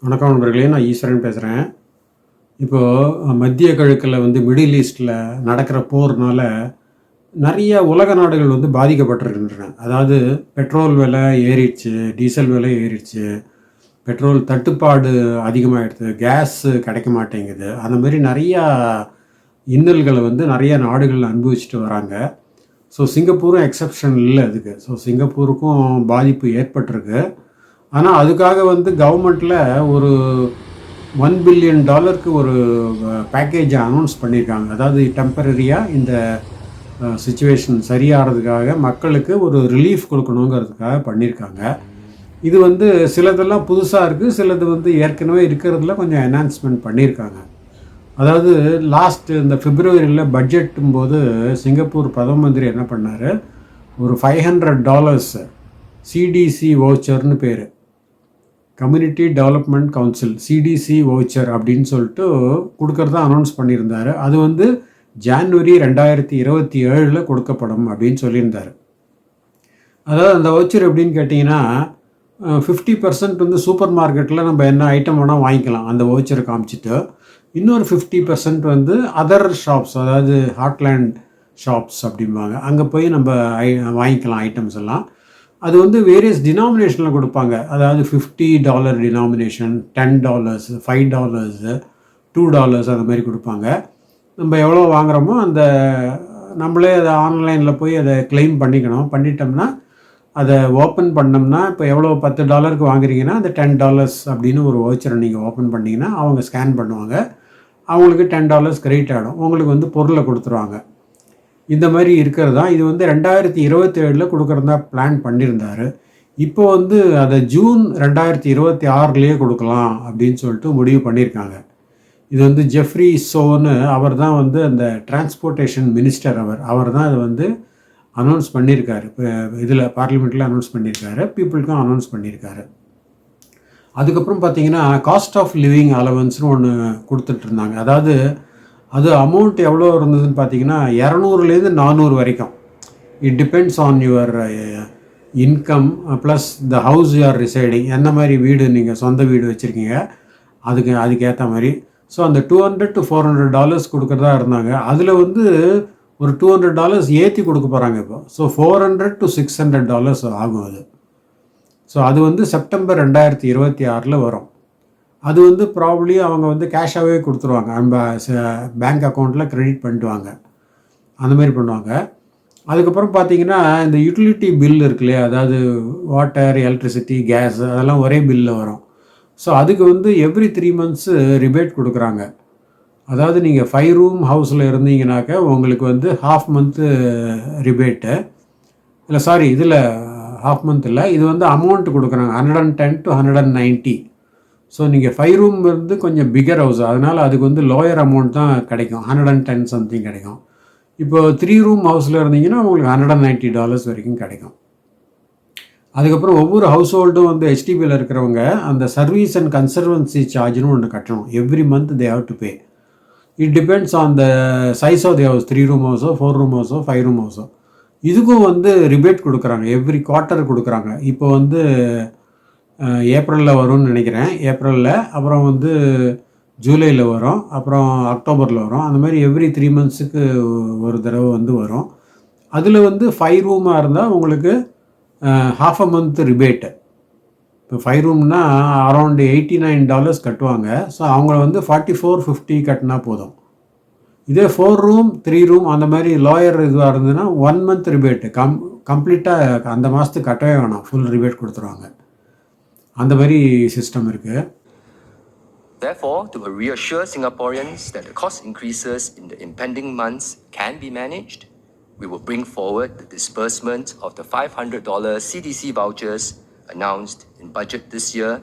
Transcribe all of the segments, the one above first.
வணக்கம் நண்பர்களே, நான் ஈஸ்வரன் பேசுகிறேன். இப்போது மத்திய கிழக்கில் மிடில் ஈஸ்டில் நடக்கிற போர்னால நிறைய உலக நாடுகள் பாதிக்கப்பட்டிருக்கின்றன. அதாவது பெட்ரோல் விலை ஏறிடுச்சு, டீசல் விலை ஏறிடுச்சு, பெட்ரோல் தட்டுப்பாடு அதிகமாகிடுது, கேஸு கிடைக்க மாட்டேங்குது. அந்த மாதிரி நிறையா இன்னல்களை நிறைய நாடுகள் அனுபவிச்சுட்டு வராங்க. ஸோ சிங்கப்பூரும் எக்ஸப்ஷன் இல்லை அதுக்கு. ஸோ சிங்கப்பூருக்கும் பாதிப்பு ஏற்பட்டிருக்கு. ஆனால் அதுக்காக கவர்மெண்ட்டில் ஒரு $1 பில்லியன் ஒரு பேக்கேஜை அனௌன்ஸ் பண்ணியிருக்காங்க. அதாவது டெம்பரரியாக இந்த சுச்சுவேஷன் சரியாகிறதுக்காக மக்களுக்கு ஒரு ரிலீஃப் கொடுக்கணுங்கிறதுக்காக பண்ணியிருக்காங்க. இது சிலதெல்லாம் புதுசாக இருக்குது, சிலது ஏற்கனவே இருக்கிறதுல கொஞ்சம் என்ஹான்ஸ்மெண்ட் பண்ணியிருக்காங்க. அதாவது இந்த பிப்ரவரியில் பட்ஜெட்டும் போது சிங்கப்பூர் பிரதம மந்திரி என்ன பண்ணார், ஒரு $500 சிடிசி வவுச்சர்னு பேர், community development council CDC voucher அப்படின்னு சொல்லிட்டு கொடுக்கறதா அனௌன்ஸ் பண்ணியிருந்தார். அது ஜான்வரி 2027 கொடுக்கப்படும் அப்படின்னு சொல்லியிருந்தார். அதாவது அந்த வவுச்சர் எப்படின்னு கேட்டிங்கன்னா 50% சூப்பர் மார்க்கெட்டில் நம்ம என்ன ஐட்டம் வேணால் வாங்கிக்கலாம் அந்த வவுச்சரை காமிச்சிட்டு. இன்னொரு 50% அதர் ஷாப்ஸ், அதாவது ஹார்ட்லேண்ட் ஷாப்ஸ் அப்படிம்பாங்க, அங்கே போய் நம்ம வாங்கிக்கலாம் ஐட்டம்ஸ் எல்லாம். அது வேரியஸ் டினாமினேஷனில் கொடுப்பாங்க. அதாவது $50 டினாமினேஷன், $10, $5, $2 அந்த மாதிரி கொடுப்பாங்க. நம்ம எவ்வளோ வாங்குகிறோமோ நம்மளே அதை ஆன்லைனில் போய் அதை கிளைம் பண்ணிட்டோம்னா அதை ஓப்பன் பண்ணோம்னா, இப்போ எவ்வளோ $10 வாங்குறீங்கன்னா அந்த $10 அப்படின்னு ஒரு வவுச்சரை நீங்கள் ஓப்பன் பண்ணிங்கன்னா அவங்க ஸ்கேன் பண்ணுவாங்க, அவங்களுக்கு $10 கிரெடிட் ஆகிடும், உங்களுக்கு பொருளை கொடுத்துருவாங்க. இந்த மாதிரி இருக்கிறது தான். இது 2027 கொடுக்குறதா பிளான் பண்ணியிருந்தார். இப்போ அதை ஜூன் 2026 கொடுக்கலாம் அப்படின்னு சொல்லிட்டு முடிவு பண்ணியிருக்காங்க. இது ஜெஃப்ரி சோன்னு அவர் தான் அந்த டிரான்ஸ்போர்ட்டேஷன் மினிஸ்டர், அவர் தான் இது அனௌன்ஸ் பண்ணியிருக்காரு. இப்போ இதில் பார்லிமெண்ட்டில் அனௌன்ஸ் பண்ணியிருக்காரு, பீப்புளுக்கும் அனௌன்ஸ் பண்ணியிருக்காரு. அதுக்கப்புறம் பார்த்தீங்கன்னா காஸ்ட் ஆஃப் லிவிங் அலவன்ஸ்னு ஒன்று கொடுத்துட்ருந்தாங்க. அதாவது அது அமௌண்ட் எவ்வளோ இருந்ததுன்னு பார்த்தீங்கன்னா 200 400 வரைக்கும். It depends on your income plus the house you are residing. எந்த மாதிரி வீடு நீங்கள் சொந்த வீடு வச்சுருக்கீங்க அதுக்கேற்ற மாதிரி. ஸோ அந்த $200 to $400 கொடுக்குறதா இருந்தாங்க. அதில் ஒரு $200 ஏற்றி கொடுக்க போகிறாங்க இப்போ. ஸோ $400 to $600 ஆகும் அது. ஸோ அது செப்டம்பர் 2026 வரும். அது ப்ராபப்ளி அவங்க கேஷாகவே கொடுத்துருவாங்க, நம்ம பேங்க் அக்கௌண்ட்டில் க்ரெடிட் பண்ணிட்டுவாங்க, அந்த மாதிரி பண்ணுவாங்க. அதுக்கப்புறம் பார்த்தீங்கன்னா இந்த யூட்டிலிட்டி பில் இருக்கு இல்லையா, அதாவது வாட்டர், எலக்ட்ரிசிட்டி, கேஸ், அதெல்லாம் ஒரே பில்லில் வரும். ஸோ அதுக்கு எவ்ரி 3 months ரிபேட் கொடுக்குறாங்க. அதாவது நீங்கள் 5 room ஹவுஸில் இருந்தீங்கனாக்க உங்களுக்கு ½ month ரிபேட்டு, இல்லை சாரி, இதில் ½ month இல்லை, இது அமௌண்ட் கொடுக்குறாங்க $110 to $190. ஸோ நீங்கள் 5 room கொஞ்சம் பிகர் ஹவுஸ், அதனால் அதுக்கு லோயர் அமௌண்ட் தான் கிடைக்கும், $110 something கிடைக்கும். இப்போ 3 room ஹவுஸில் இருந்தீங்கன்னா உங்களுக்கு $190 வரைக்கும் கிடைக்கும். அதுக்கப்புறம் ஒவ்வொரு ஹவுஸ் ஹோல்டும் ஹெச்டிபியில் இருக்கிறவங்க அந்த சர்வீஸ் அண்ட் கன்சர்வன்சி சார்ஜ்னு ஒன்று கட்டணும். Every month they have to pay. It depends on the size of the house, 3 room ஹவுஸோ 4 room ஹவுஸோ 5 room ஹவுஸோ. இதுக்கும் ரிபேட் கொடுக்குறாங்க, எவ்ரி குவார்ட்டர் கொடுக்குறாங்க. இப்போ ஏப்ரலில் வரும்னு நினைக்கிறேன், ஏப்ரலில், அப்புறம் ஜூலையில் வரும், அப்புறம் அக்டோபரில் வரும். அந்த மாதிரி எவ்ரி 3 months ஒரு தடவை வரும். அதில் 5 room இருந்தால் உங்களுக்கு ½ month ரிபேட்டு. இப்போ 5 roomனா அரௌண்ட் $89 கட்டுவாங்க. ஸோ அவங்கள $44.50 கட்டினா போதும். இதே 4 room 3 room அந்த மாதிரி லோயர் இதுவாக இருந்ததுன்னா 1 month ரிபேட்டு, கம்ப்ளீட்டாக அந்த மாதத்துக்கு கட்டவே வேணாம், ஃபுல் ரிபேட் கொடுத்துருவாங்க. அந்த மாதிரி சிஸ்டம் இருக்குது. Therefore, to reassure Singaporeans that the cost increases in the impending months can be managed, we will bring forward the disbursement of the $500 CDC vouchers announced in budget this year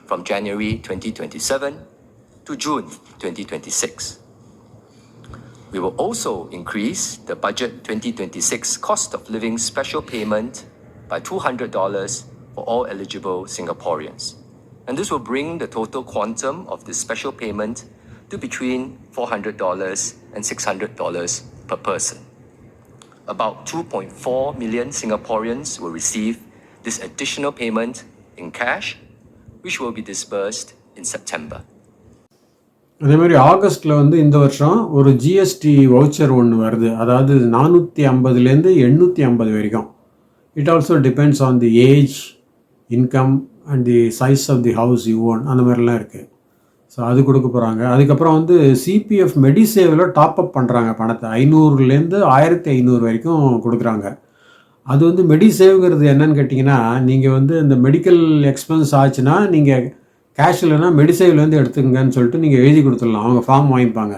from January 2027 to June 2026. We will also increase the budget 2026 cost of living special payment by $200 for all eligible Singaporeans. And this will bring the total quantum of this special payment to between $400 and $600 per person. About 2.4 million Singaporeans will receive this additional payment in cash, which will be disbursed in September. அதே மாதிரி ஆகஸ்ட்டில் வந்து இந்த வருஷம் ஒரு GST voucher ஒன்று வருது. அதாவது 450லேருந்து 850 வரைக்கும். It also depends on the age, income and the size of the house you own, அந்த மாதிரிலாம் இருக்குது. ஸோ அது கொடுக்க போகிறாங்க. அதுக்கப்புறம் வந்து சிபிஎஃப் மெடிசேவில் டாப்அப் பண்ணுறாங்க பணத்தை. 500லேருந்து 1500 வரைக்கும் கொடுக்குறாங்க. அது வந்து மெடிசேவ்ங்கிறது என்னன்னு கேட்டிங்கன்னா, நீங்கள் வந்து இந்த மெடிக்கல் எக்ஸ்பென்ஸ் ஆச்சுன்னா நீங்கள் கேஷ் இல்லைன்னா மெடிசேவ்லேருந்து எடுத்துக்கங்கன்னு சொல்லிட்டு நீங்கள் எழுதி கொடுத்துடலாம். அவங்க ஃபார்ம் வாங்கிப்பாங்க.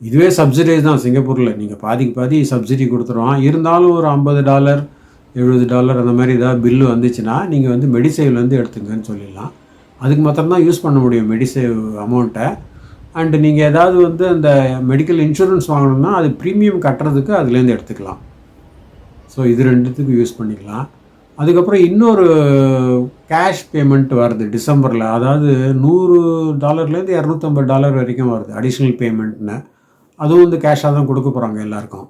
இதுவே சப்சிடைஸ் தான் சிங்கப்பூரில். நீங்கள் பாதிக்கு பாதி சப்சிடி கொடுத்துருவான். இருந்தாலும் ஒரு $50 $70 அந்த மாதிரி ஏதாவது பில்லு வந்துச்சுன்னா நீங்கள் வந்து மெடிசேவ்லேருந்து எடுத்துங்கன்னு சொல்லிடலாம். அதுக்கு மாத்திரம்தான் யூஸ் பண்ண முடியும் மெடிசேவ் அமௌண்ட்டை. அண்டு நீங்கள் ஏதாவது வந்து அந்த மெடிக்கல் இன்சூரன்ஸ் வாங்கணும்னா அது ப்ரீமியம் கட்டுறதுக்கு அதுலேருந்து எடுத்துக்கலாம். ஸோ இது ரெண்டுத்துக்கு யூஸ் பண்ணிக்கலாம். அதுக்கப்புறம் இன்னொரு கேஷ் பேமெண்ட் வருது டிசம்பரில். அதாவது $100லேருந்து $250 வரைக்கும் வருது அடிஷ்னல் பேமெண்ட்னு. அதுவும் வந்து கேஷாக தான் கொடுக்க போகிறாங்க எல்லாருக்கும்.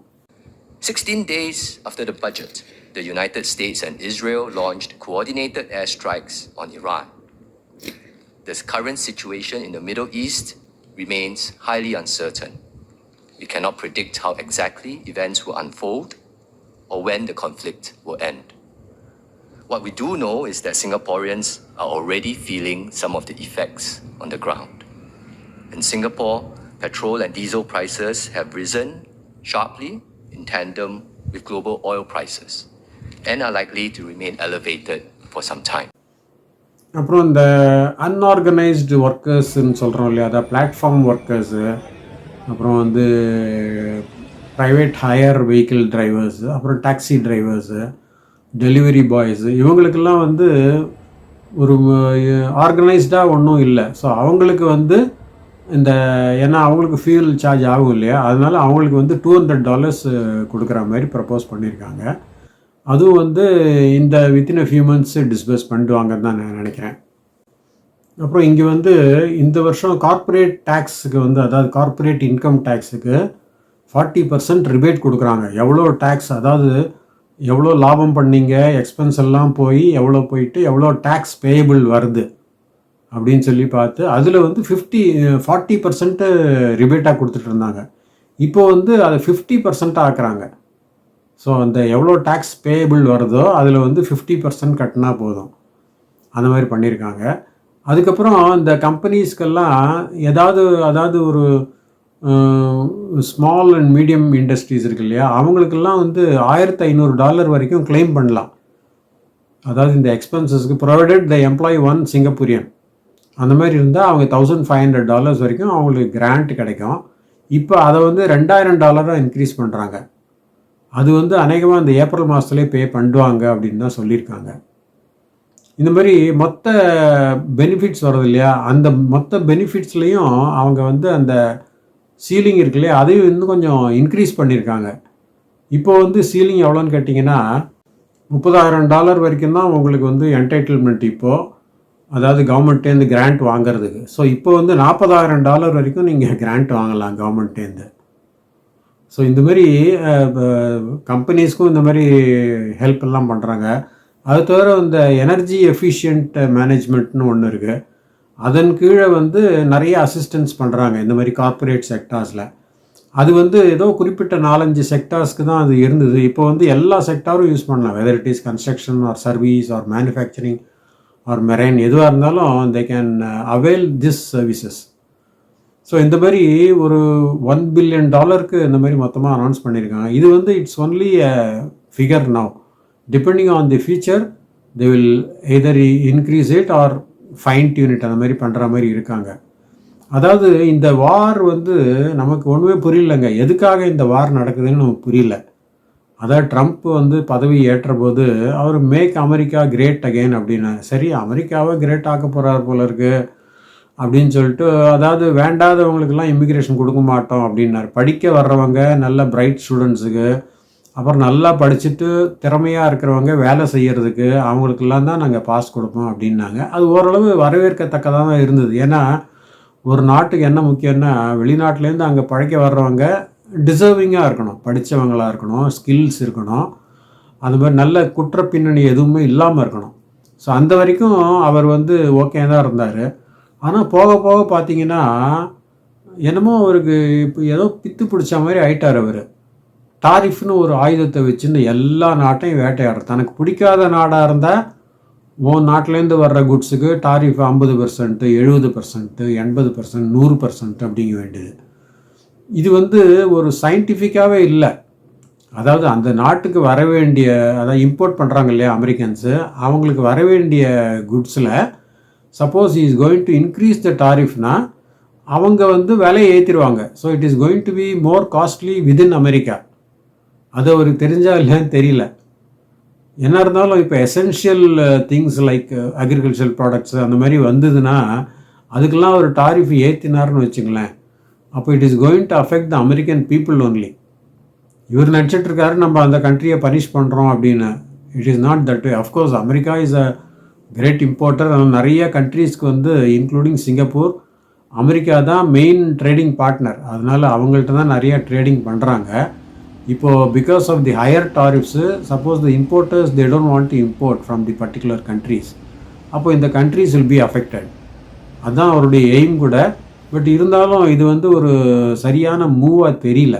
16 days after the budget, the United States and Israel launched coordinated airstrikes on Iran. The current situation in the Middle East remains highly uncertain. We cannot predict how exactly events will unfold or when the conflict will end. What we do know is that Singaporeans are already feeling some of the effects on the ground. In Singapore, petrol and diesel prices have risen sharply in tandem with global oil prices and are likely to remain elevated for some time. அப்புறம் இந்த unorganised ஒர்க்கர்ஸ்ன்னு சொல்கிறோம் இல்லையா, அதாவது platform workers, அப்புறம் வந்து private higher vehicle drivers, அப்புறம் taxi drivers, delivery boys, இவங்களுக்கெல்லாம் வந்து ஒரு ஆர்கனைஸ்டாக ஒன்றும் இல்லை. ஸோ அவங்களுக்கு வந்து இந்த ஏன்னா அவங்களுக்கு ஃபியூல் சார்ஜ் ஆகும் இல்லையா, அதனால் அவங்களுக்கு வந்து $200 கொடுக்குற மாதிரி ப்ரப்போஸ் பண்ணியிருக்காங்க. அதுவும் வந்து இந்த within a few months disperse பண்ணிடுவாங்கன்னு தான் நான் நினைக்கிறேன். அப்புறம் இங்கே வந்து இந்த வருஷம் கார்ப்பரேட் டேக்ஸுக்கு வந்து, அதாவது கார்ப்பரேட் இன்கம் டேக்ஸுக்கு 40% ரிபேட் கொடுக்குறாங்க. எவ்வளோ டேக்ஸ், அதாவது எவ்வளோ லாபம் பண்ணீங்க, எக்ஸ்பென்ஸ் எல்லாம் போய் எவ்வளோ போயிட்டு எவ்வளோ டேக்ஸ் பேயபிள் வருது அப்படின்னு சொல்லி பார்த்து அதில் வந்து 40% ரிபேட்டாக கொடுத்துட்டு இருந்தாங்க. இப்போ வந்து அதை 50% ஆக்குறாங்க. ஸோ அந்த எவ்வளோ டேக்ஸ் பேயபிள் வருதோ அதில் வந்து 50% கட்டினா போதும், அந்த மாதிரி பண்ணியிருக்காங்க. அதுக்கப்புறம் இந்த கம்பெனிஸ்க்கெல்லாம் அதாவது ஒரு ஸ்மால் அண்ட் மீடியம் இண்டஸ்ட்ரீஸ் இருக்கு இல்லையா, அவங்களுக்கெல்லாம் வந்து $1500 வரைக்கும் கிளைம் பண்ணலாம். அதாவது இந்த எக்ஸ்பென்சஸ்க்கு provided the employee one Singaporean, அந்த மாதிரி இருந்தால் அவங்க $1500 வரைக்கும் அவங்களுக்கு கிராண்ட் கிடைக்கும். இப்போ அதை வந்து $2000 இன்க்ரீஸ் பண்ணுறாங்க. அது வந்து அநேகமாக இந்த ஏப்ரல் மாதத்துலேயே பே பண்ணுவாங்க அப்படின்னு தான் சொல்லியிருக்காங்க. இந்த மாதிரி மொத்த பெனிஃபிட்ஸ் வருது இல்லையா, அந்த மொத்த பெனிஃபிட்ஸ்லேயும் அவங்க வந்து அந்த சீலிங் இருக்கு இல்லையா, அதையும் இன்னும் கொஞ்சம் இன்க்ரீஸ் பண்ணியிருக்காங்க. இப்போ வந்து சீலிங் எவ்வளோன்னு கேட்டிங்கன்னா $30,000 வரைக்கும் தான் உங்களுக்கு வந்து என்டைட்டில்மெண்ட் இப்போது, அதாவது கவர்மெண்ட்டேருந்து கிராண்ட் வாங்கிறதுக்கு. ஸோ இப்போ வந்து $40,000 வரைக்கும் நீங்கள் கிராண்ட் வாங்கலாம் கவர்மெண்ட்டேருந்து. ஸோ இந்த மாதிரி கம்பெனிஸ்க்கும் இந்த மாதிரி ஹெல்ப் எல்லாம் பண்ணுறாங்க. அது தவிர இந்த எனர்ஜி எஃபிஷியன்ட் மேனேஜ்மெண்ட்னு ஒன்று இருக்குது. அதன் கீழே வந்து நிறைய அசிஸ்டன்ஸ் பண்ணுறாங்க இந்த மாதிரி கார்ப்பரேட் செக்டார்ஸில். அது வந்து ஏதோ குறிப்பிட்ட 4-5 செக்டார்ஸ்க்கு தான் அது இருந்தது. இப்போ வந்து எல்லா செக்டாரும் யூஸ் பண்ணலாம், whether it is construction or service or manufacturing or marine, எதுவாக இருந்தாலும் they can avail this services. So இந்த மாதிரி ஒரு $1 billion இந்த மாதிரி மொத்தமாக அனௌன்ஸ் பண்ணியிருக்காங்க. இது வந்து it's only a figure now. Depending on the future they will either increase it or fine tune it, அந்த மாதிரி பண்ணுற மாதிரி இருக்காங்க. அதாவது இந்த வார் வந்து நமக்கு ஒன்றுமே புரியலைங்க, எதுக்காக இந்த வார் நடக்குதுன்னு நமக்கு புரியல. அதாவது ட்ரம்ப் வந்து பதவி ஏற்ற போது அவர் மேக் அமெரிக்கா கிரேட் அகெயின் அப்படின்னு, சரி அமெரிக்காவை கிரேட் ஆக்க போகிறார் போல இருக்குது அப்படின்னு சொல்லிட்டு, அதாவது வேண்டாதவங்களுக்கெல்லாம் இமிக்ரேஷன் கொடுக்க மாட்டோம் அப்படின்னார். படிக்க வர்றவங்க நல்ல பிரைட் ஸ்டூடெண்ட்ஸுக்கு, அப்புறம் நல்லா படிச்சுட்டு திறமையாக இருக்கிறவங்க வேலை செய்கிறதுக்கு அவங்களுக்கெல்லாம் தான் நாங்கள் பாஸ் கொடுப்போம் அப்படின்னாங்க. அது ஓரளவு வரவேற்கத்தக்கதாக தான் இருந்தது. ஏன்னா ஒரு நாட்டுக்கு என்ன முக்கியம்னா, வெளிநாட்டிலேருந்து அங்கே பழைக்க வர்றவங்க டிசர்விங்காக இருக்கணும், படித்தவங்களாக இருக்கணும், ஸ்கில்ஸ் இருக்கணும், அது மாதிரி நல்ல குற்ற பின்னணி எதுவுமே இல்லாமல் இருக்கணும். ஸோ அந்த வரைக்கும் அவர் வந்து ஓகே தான் இருந்தார். ஆனால் போக போக பார்த்தீங்கன்னா என்னமோ அவருக்கு இப்போ ஏதோ பித்து பிடிச்ச மாதிரி ஆயிட்டார் அவர். டாரிஃப்னு ஒரு ஆயுதத்தை வச்சுன்னு எல்லா நாட்டையும் வேட்டையாடுற. தனக்கு பிடிக்காத நாடாக இருந்தால் உன் நாட்டிலேருந்து வர்ற குட்ஸுக்கு டாரிஃப் 50%, 70%, 80%, 100% அப்படிங்க வேண்டியது. இது வந்து ஒரு சயின்டிஃபிக்காகவே இல்லை. அதாவது அந்த நாட்டுக்கு வர வேண்டிய, அதாவது இம்போர்ட் பண்ணுறாங்க இல்லையா அமெரிக்கன்ஸு, அவங்களுக்கு வர வேண்டிய குட்ஸில் suppose is going to increase the டாரிஃப்னா அவங்க வந்து விலையை ஏற்றிடுவாங்க. So it is going to be more costly within America. அது அவருக்கு தெரிஞ்சா இல்லைன்னு தெரியல. என்ன இருந்தாலும் இப்போ essential things like agriculture products அந்த மாதிரி வந்ததுன்னா அதுக்கெல்லாம் ஒரு டாரிஃப் ஏற்றினார்னு வச்சுங்களேன், அப்போ it is going to affect the American people only. இவர் நினச்சிட்ருக்காரு நம்ம அந்த கண்ட்ரியை பனிஷ் பண்ணுறோம் அப்படின்னு. It is not that way. Of course America is a great importer. நிறைய கண்ட்ரீஸ்க்கு வந்து இன்க்ளூடிங் சிங்கப்பூர், அமெரிக்கா தான் மெயின் ட்ரேடிங் பார்ட்னர். அதனால் அவங்கள்ட்ட தான் நிறைய ட்ரேடிங் பண்ணுறாங்க. இப்போது because of the higher tariffs suppose the importers they don't want to import from the particular countries, அப்போ இந்த கண்ட்ரீஸ் வில் பி அஃபெக்டட். அதுதான் அவருடைய எய்ம் கூட. பட் இருந்தாலும் இது வந்து ஒரு சரியான மூவாக தெரியல.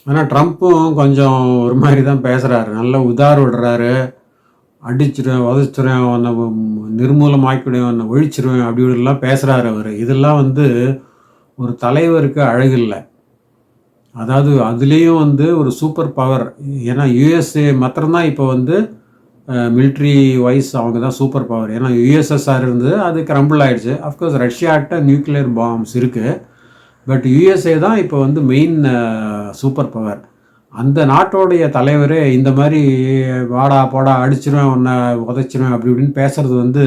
ஆனால் ட்ரம்ப்பும் கொஞ்சம் ஒரு மாதிரி தான் பேசுகிறாரு, நல்லா உதார விடுறாரு. அடிச்சிடுவேன், உதச்சிடுவேன், உன்னை நிர்மூலமாக்கிடுவேன், உன்னை ஒழிச்சிடுவேன் அப்படி இப்படிலாம் பேசுகிறாரு அவர். இதெல்லாம் வந்து ஒரு தலைவருக்கு அழகில்லை. அதாவது அதுலேயும் வந்து ஒரு சூப்பர் பவர். ஏன்னா யூஎஸ்ஏ மாத்திரம்தான் இப்போ வந்து மிலிட்ரி வைஸ் அவங்க தான் சூப்பர் பவர். ஏன்னா யூஎஸ்எஸ்ஆர் இருந்தது, அது கிரம்பிள் ஆகிடுச்சு. அஃப்கோர்ஸ் ரஷ்யாட்ட நியூக்ளியர் பாம்ஸ் இருக்குது. பட் யூஎஸ்ஏ தான் இப்போ வந்து மெயின் சூப்பர் பவர். அந்த நாட்டோடைய தலைவரே இந்த மாதிரி வாடா போடா அடிச்சிருவேன், உன்னை உதைச்சிருவேன் அப்படி இப்படின்னு பேசுறது வந்து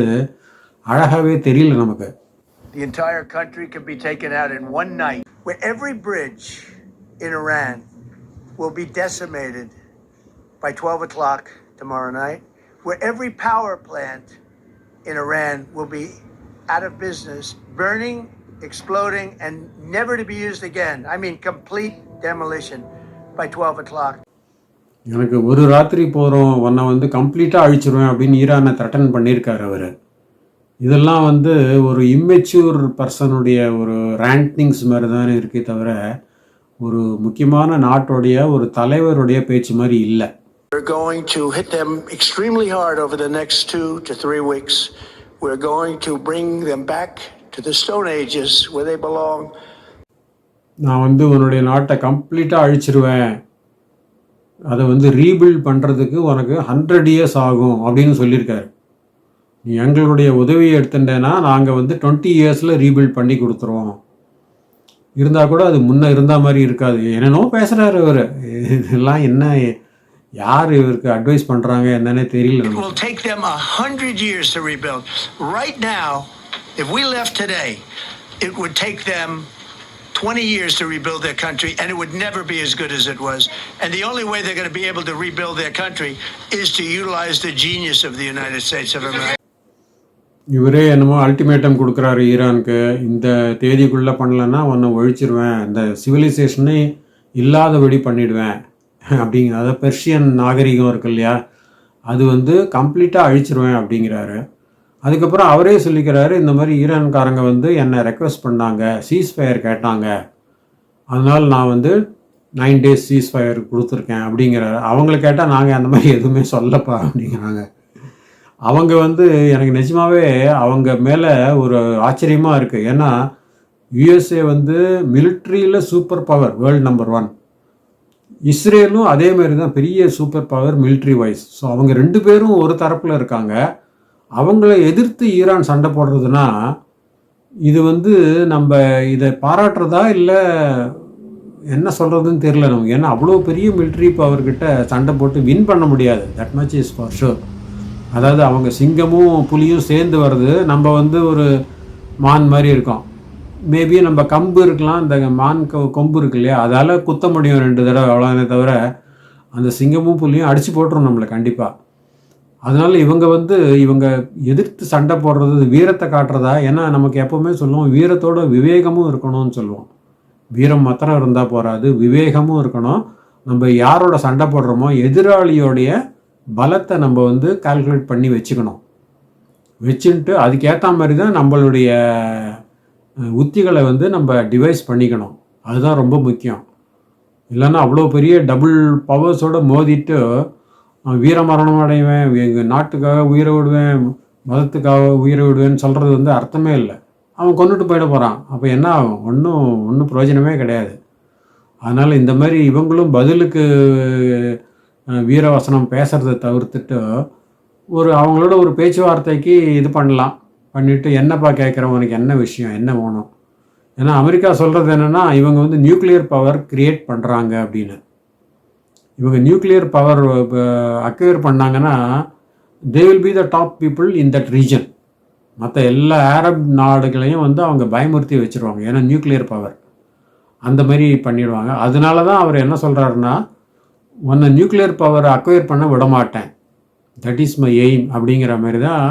அழகாகவே தெரியல நமக்கு. The entire country can be taken out in one night, where every bridge in Iran will be decimated by 12 o'clock tomorrow night, where every power plant in Iran will be out of business, burning, exploding, and never to be used again. I mean, complete demolition by 12 o'clock. எனக்கு ஒரு ராத்திரி போகிறோம், உன்னை வந்து கம்ப்ளீட்டாக அழிச்சிருவேன் அப்படின்னு ஈரானை threaten பண்ணியிருக்காரு அவர். இதெல்லாம் வந்து ஒரு இம்மெச்சூர் பர்சனுடைய ஒரு ரேண்டிங்ஸ் மாதிரி தானே இருக்கே தவிர ஒரு முக்கியமான நாட்டோடைய ஒரு தலைவருடைய பேச்சு மாதிரி இல்லை. We're going to hit them extremely hard over the next 2 to 3 weeks. We're going to bring them back to the Stone Ages where they belong. நான் வந்து உன்னுடைய நாட்டை கம்ப்ளீட்டாக அழிச்சிருவேன், அதை வந்து ரீபில்ட் பண்ணுறதுக்கு உனக்கு 100 years ஆகும் அப்படின்னு சொல்லியிருக்காரு. நீ எங்களுடைய உதவியை எடுத்துட்டேன்னா நாங்கள் வந்து 20 yearsல ரீபில்ட் பண்ணி கொடுத்துருவோம். இருந்தால் கூட அது முன்னே இருந்த மாதிரி இருக்காது. என்னென்னோ பேசுகிறாரு இவர். இதெல்லாம் என்ன, யார் இவருக்கு அட்வைஸ் பண்ணுறாங்க என்னன்னே தெரியல. It will take them 100 years to rebuild. Right now, if we left today, it would take them 20 years to rebuild their country, and it would never be as good as it was. And the only way they're going to be able to rebuild their country is to utilize the genius of the United States of America. இவரே என்னமோ ultimatum கொடுக்குறாரு ஈரானுக்கு, இந்த தேதிக்குள்ளே பண்ணலன்னா உன்னை ஒழிச்சிருவேன், இந்த சிவிலைசேஷனே இல்லாதபடி பண்ணிடுவேன் அப்படிங்கிற. அதாவது பெர்ஷியன் நாகரிகம் இருக்கு இல்லையா, அது வந்து கம்ப்ளீட்டாக அழிச்சிருவேன் அப்படிங்கிறாரு. அதுக்கப்புறம் அவரே சொல்லிக்கிறாரு, இந்த மாதிரி ஈரான்காரங்க வந்து என்னை ரெக்வெஸ்ட் பண்ணாங்க, சீஸ்ஃபயர் கேட்டாங்க, அதனால் நான் வந்து 9 days சீஸ்ஃபயர் கொடுத்துருக்கேன் அப்படிங்கிறாரு. அவங்கள கேட்டால் நாங்கள் அந்த மாதிரி எதுவுமே சொல்லப்பா அப்படிங்கிறாங்க. அவங்க வந்து எனக்கு நிஜமாகவே அவங்க மேலே ஒரு ஆச்சரியமாக இருக்குது. ஏன்னா யுஎஸ்ஏ வந்து மிலிட்ரியில் சூப்பர் பவர், வேர்ல்டு நம்பர் 1. இஸ்ரேலும் அதே மாதிரி தான் பெரிய super power military wise. So அவங்க 2 பேரும் ஒரு தரப்பில் இருக்காங்க. அவங்கள எதிர்த்து ஈரான் சண்டை போடுறதுனா இது வந்து நம்ம இதை பாராட்டுறதா இல்லை என்ன சொல்கிறதுன்னு தெரியல நமக்கு. ஏன்னா அவ்வளோ பெரிய மிலிட்ரி பவர்கிட்ட சண்டை போட்டு வின் பண்ண முடியாது. That much is for sure. அதாவது அவங்க சிங்கமும் புலியும் சேர்ந்து வர்றது, நம்ம வந்து ஒரு மான் மாதிரி இருக்கோம். மேபி நம்ம கம்பு இருக்கலாம், இந்த மான் கொம்பு இருக்கு இல்லையா, அதால் குத்த முடியும் 2 தடவை, அவ்வளோதானே தவிர அந்த சிங்கமும் புலியும் அடித்து போட்டுரும் நம்மளை கண்டிப்பாக. அதனால் இவங்க எதிர்த்து சண்டை போடுறது வீரத்தை காட்டுறதா? ஏன்னா நமக்கு எப்போவுமே சொல்லுவோம், வீரத்தோட விவேகமும் இருக்கணும்னு சொல்லுவோம். வீரம் மாத்திரம் இருந்தால் போகாது, விவேகமும் இருக்கணும். நம்ம யாரோட சண்டை போடுறோமோ எதிராளியோடைய பலத்தை நம்ம வந்து கால்குலேட் பண்ணி வச்சுக்கணும். வச்சுன்ட்டு அதுக்கேற்ற மாதிரி தான் நம்மளுடைய உத்திகளை வந்து நம்ம டிவைஸ் பண்ணிக்கணும். அதுதான் ரொம்ப முக்கியம். இல்லைன்னா அவ்வளோ பெரிய டபுள் பவர்ஸோடு மோதிட்டு வீரமரணம் அடைவேன், எங்கள் நாட்டுக்காக உயிரை விடுவேன், மதத்துக்காக உயிரை விடுவேன்னு சொல்கிறது வந்து அர்த்தமே இல்லை. அவன் கொண்டுட்டு போயிட போகிறான். அப்போ என்ன ஆகும்? ஒன்றும் பிரயோஜனமே கிடையாது. அதனால் இந்த மாதிரி இவங்களும் பதிலுக்கு வீரவசனம் பேசுகிறத தவிர்த்துட்டு அவங்களோட ஒரு பேச்சுவார்த்தைக்கு இது பண்ணலாம். பண்ணிவிட்டு என்னப்பா கேட்குறேன், உனக்கு என்ன விஷயம், என்ன வேணும்? ஏன்னா அமெரிக்கா சொல்கிறது என்னென்னா, இவங்க வந்து நியூக்ளியர் பவர் க்ரியேட் பண்ணுறாங்க அப்படின்னு. இவங்க நியூக்ளியர் பவர் அக்வயர் பண்ணாங்கன்னா they will be the top people in that region. மற்ற எல்லா அரப் நாடுகளையும் வந்து அவங்க பயமுறுத்தி வச்சுருவாங்க. ஏன்னா நியூக்ளியர் பவர் அந்த மாதிரி பண்ணிடுவாங்க. அதனால தான் அவர் என்ன சொல்கிறாருன்னா, உன்னை நியூக்ளியர் பவர் அக்வயர் பண்ண விட மாட்டேன், தட் இஸ் மை எய்ம் அப்படிங்கிற மாதிரி தான்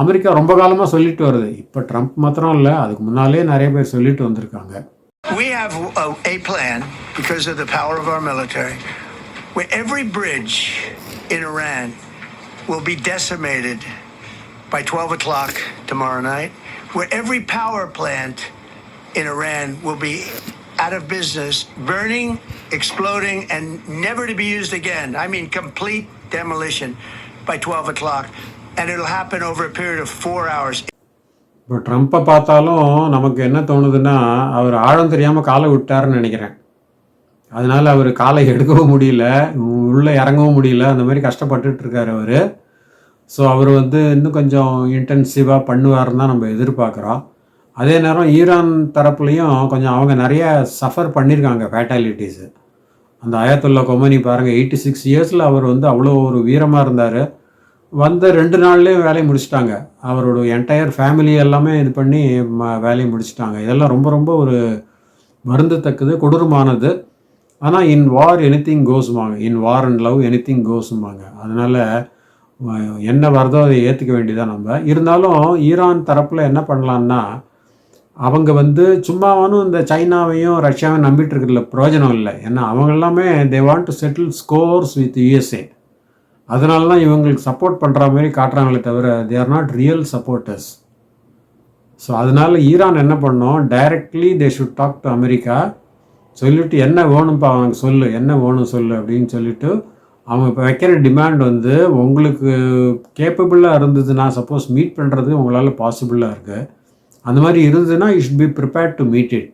அமெரிக்கா ரொம்ப காலமாக சொல்லிட்டு வருது. இப்போ ட்ரம்ப் மாத்திரம் இல்லை, அதுக்கு முன்னாலே நிறைய பேர் சொல்லிட்டு வந்திருக்காங்க. We have a plan because of the power of our military where every bridge in Iran will be decimated by 12 o'clock tomorrow night, where every power plant in Iran will be out of business, burning, exploding, and never to be used again. I mean, complete demolition by 12 o'clock. And it'll happen over a period of 4 hours. இப்போ ட்ரம்ப்பை பார்த்தாலும் நமக்கு என்ன தோணுதுன்னா, அவர் ஆழம் தெரியாமல் காலை விட்டாருன்னு நினைக்கிறேன். அதனால் அவர் காலை எடுக்கவும் முடியல, உள்ளே இறங்கவும் முடியல, அந்த மாதிரி கஷ்டப்பட்டுட்டு இருக்கார் அவர். ஸோ அவர் வந்து இன்னும் கொஞ்சம் இன்டென்சிவாக பண்ணுவார்னு தான் நம்ம எதிர்பார்க்குறோம். அதே நேரம் ஈரான் தரப்புலையும் கொஞ்சம் அவங்க நிறைய சஃபர் பண்ணியிருக்காங்க ஃபேட்டாலிட்டிஸு. அந்த அயத்துல்லா கொமேனி பாருங்கள், 86 இயர்ஸில் அவர் வந்து அவ்வளோ ஒரு வீரமாக இருந்தார். வந்த 2 நாள்லேயே வேலையை முடிச்சிட்டாங்க. அவரோட என்டையர் ஃபேமிலி எல்லாமே இது பண்ணி வேலையை முடிச்சிட்டாங்க. இதெல்லாம் ரொம்ப ரொம்ப ஒரு வருந்தத்தக்கது, கொடூரமானது. ஆனால் இன் வார் எனிதிங் கோஸுமாங்க, in war and love anything கோஸுமாங்க. அதனால் என்ன வருதோ அதை ஏற்றுக்க வேண்டியதான் நம்ம. இருந்தாலும் ஈரான் தரப்பில் என்ன பண்ணலான்னா, அவங்க வந்து சும்மாவானும் இந்த சைனாவையும் ரஷ்யாவையும் நம்பிட்டு இருக்கிறதுல பிரயோஜனம் இல்லை. ஏன்னா அவங்க எல்லாமே they want to settle scores with USA. அதனால தான் இவங்களுக்கு சப்போர்ட் பண்ணுற மாதிரி காட்டுறாங்களே தவிர they are not real supporters. So அதனால் ஈரான் என்ன பண்ணோம், directly they should talk to America. சொல்லிவிட்டு என்ன வேணும்ப்பா அவனுக்கு சொல்லு, என்ன வேணும் சொல்லு அப்படின்னு சொல்லிவிட்டு அவங்க இப்போ வைக்கிற டிமாண்ட் வந்து உங்களுக்கு கேப்பபிளாக இருந்ததுன்னா, சப்போஸ் மீட் பண்ணுறது உங்களால் பாசிபிளாக இருக்குது, அந்த மாதிரி இருந்ததுன்னா you should be prepared to meet it.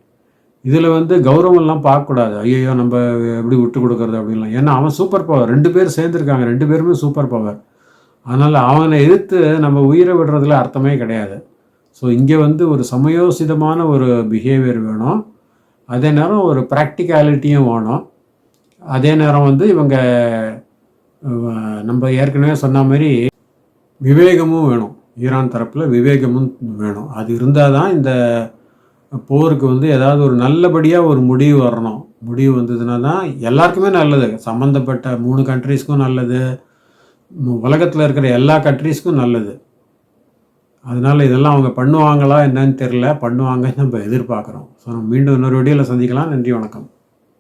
இதில் வந்து கௌரவம்லாம் பார்க்கக்கூடாது. ஐயோ நம்ம எப்படி விட்டு கொடுக்குறது அப்படின்லாம். ஏன்னா அவன் சூப்பர் பவர், 2 பேர் சேர்ந்துருக்காங்க, 2 பேருமே சூப்பர் பவர். அதனால் அவனை எதிர்த்து நம்ம உயிரை விடுறதுல அர்த்தமே கிடையாது. ஸோ இங்கே வந்து ஒரு சமயோசிதமான ஒரு பிஹேவியர் வேணும். அதே நேரம் ஒரு ப்ராக்டிகாலிட்டியும் வேணும். அதே நேரம் வந்து இவங்க நம்ம ஏற்கனவே சொன்ன மாதிரி விவேகமும் வேணும். ஈரான் தரப்பில் விவேகமும் வேணும். அது இருந்தால் தான் இந்த போருக்கு வந்து ஏதாவது ஒரு நல்லபடியாக ஒரு முடிவு வரணும். முடிவு வந்ததுன்னா தான் எல்லாருக்குமே நல்லது, சம்மந்தப்பட்ட 3 கண்ட்ரீஸ்க்கும் நல்லது, உலகத்தில் இருக்கிற எல்லா கண்ட்ரீஸ்க்கும் நல்லது. அதனால் இதெல்லாம் அவங்க பண்ணுவாங்களா என்னன்னு தெரில, பண்ணுவாங்கன்னு நம்ம எதிர்பார்க்குறோம். ஸோ மீண்டும் இன்னொரு வீடியோவில் சந்திக்கலாம். நன்றி, வணக்கம்.